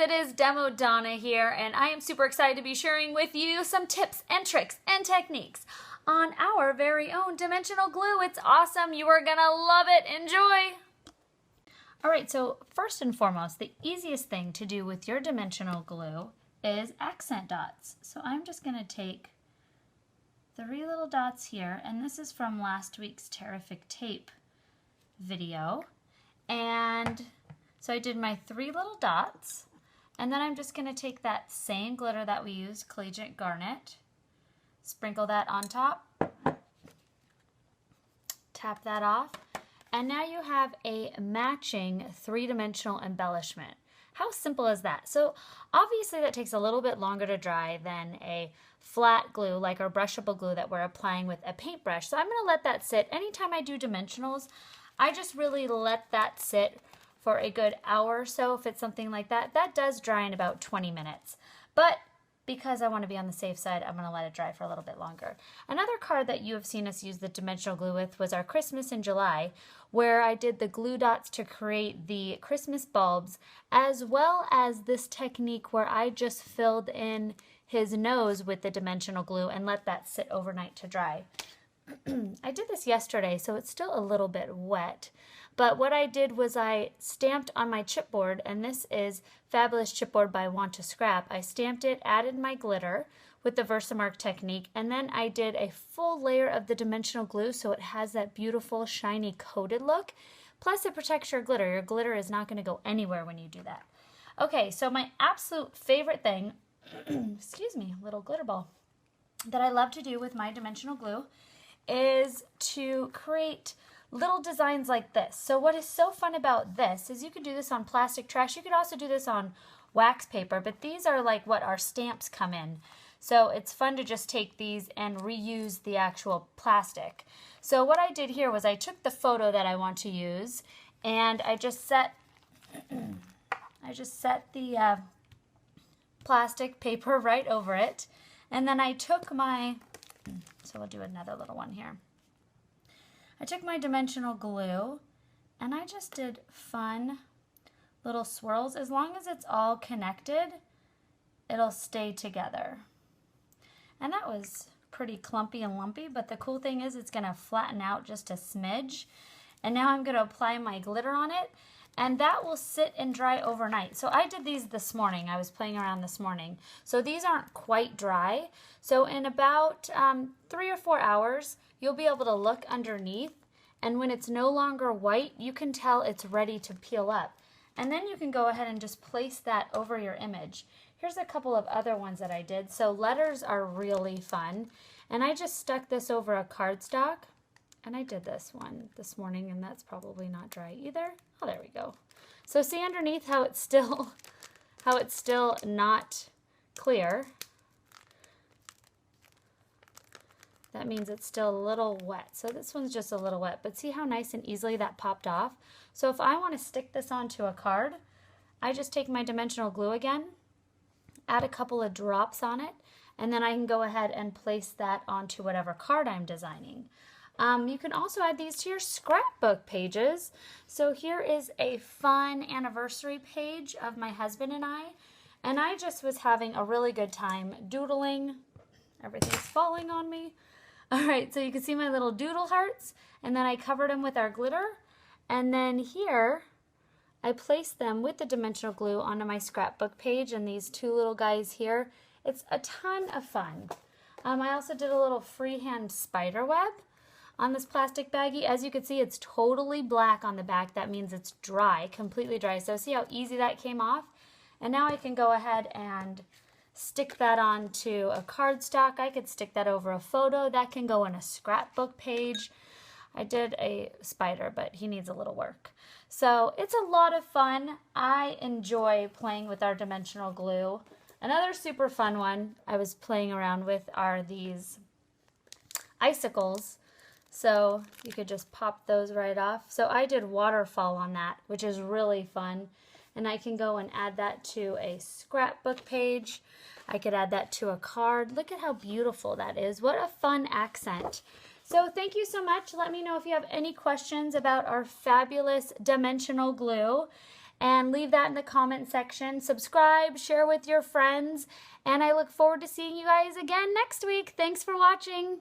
it is Demo Donna here, and I am super excited to be sharing with you some tips and tricks and techniques on our very own dimensional glue. It's awesome. You are gonna love it. Enjoy. All right, so first and foremost, the easiest thing to do with your dimensional glue is accent dots. So I'm just gonna take 3 little dots here, and this is from last week's Terrific Tape video. And so I did my 3 little dots, and then I'm just going to take that same glitter that we used, Collegiate Garnet, sprinkle that on top, tap that off, and now you have a matching 3-dimensional embellishment. How simple is that? So obviously that takes a little bit longer to dry than a flat glue like our brushable glue that we're applying with a paintbrush. So I'm going to let that sit. Anytime I do dimensionals, I just really let that sit for a good hour or so. If it's something like that, that does dry in about 20 minutes. But because I want to be on the safe side, I'm going to let it dry for a little bit longer. Another card that you have seen us use the dimensional glue with was our Christmas in July, where I did the glue dots to create the Christmas bulbs, as well as this technique where I just filled in his nose with the dimensional glue and let that sit overnight to dry. I did this yesterday, so it's still a little bit wet. But what I did was I stamped on my chipboard, and this is Fabulous Chipboard by Want to Scrap. I stamped it, added my glitter with the Versamark technique, and then I did a full layer of the dimensional glue so it has that beautiful, shiny, coated look. Plus, it protects your glitter. Your glitter is not going to go anywhere when you do that. Okay, so my absolute favorite thing, excuse me, little glitter ball, that I love to do with my dimensional glue is to create little designs like this. So what is so fun about this is you can do this on plastic trash. You could also do this on wax paper, but these are like what our stamps come in. So it's fun to just take these and reuse the actual plastic. So what I did here was I took the photo that I want to use, and I just set the plastic paper right over it, and then I took my, so we'll do another little one here. I took my dimensional glue and I just did fun little swirls. As long as it's all connected, it'll stay together. And that was pretty clumpy and lumpy, but the cool thing is it's gonna flatten out just a smidge. And now I'm gonna apply my glitter on it, and that will sit and dry overnight. So I did these this morning. I was playing around this morning. So these aren't quite dry. So in about 3 or 4 hours, you'll be able to look underneath, and when it's no longer white, you can tell it's ready to peel up. And then you can go ahead and just place that over your image. Here's a couple of other ones that I did. So letters are really fun. And I just stuck this over a cardstock. And I did this one this morning, and that's probably not dry either. Oh, there we go. So see underneath how it's still not clear. That means it's still a little wet. So this one's just a little wet, but see how nice and easily that popped off? So if I want to stick this onto a card, I just take my dimensional glue again, add a couple of drops on it, and then I can go ahead and place that onto whatever card I'm designing. You can also add these to your scrapbook pages. So here is a fun anniversary page of my husband and I just was having a really good time doodling. Everything's falling on me. All right, so you can see my little doodle hearts, and then I covered them with our glitter, and then here I placed them with the dimensional glue onto my scrapbook page, and these 2 little guys here. It's a ton of fun. I also did a little freehand spider web on this plastic baggie. As you can see, it's totally black on the back. That means it's dry, completely dry. So see how easy that came off? And now I can go ahead and stick that onto a cardstock. I could stick that over a photo. That can go in a scrapbook page. I did a spider, but he needs a little work. So it's a lot of fun. I enjoy playing with our dimensional glue. Another super fun one I was playing around with are these icicles. So you could just pop those right off. So I did waterfall on that, which is really fun. And I can go and add that to a scrapbook page. I could add that to a card. Look at how beautiful that is. What a fun accent. So thank you so much. Let me know if you have any questions about our fabulous dimensional glue. and leave that in the comment section. Subscribe, share with your friends, and I look forward to seeing you guys again next week. Thanks for watching.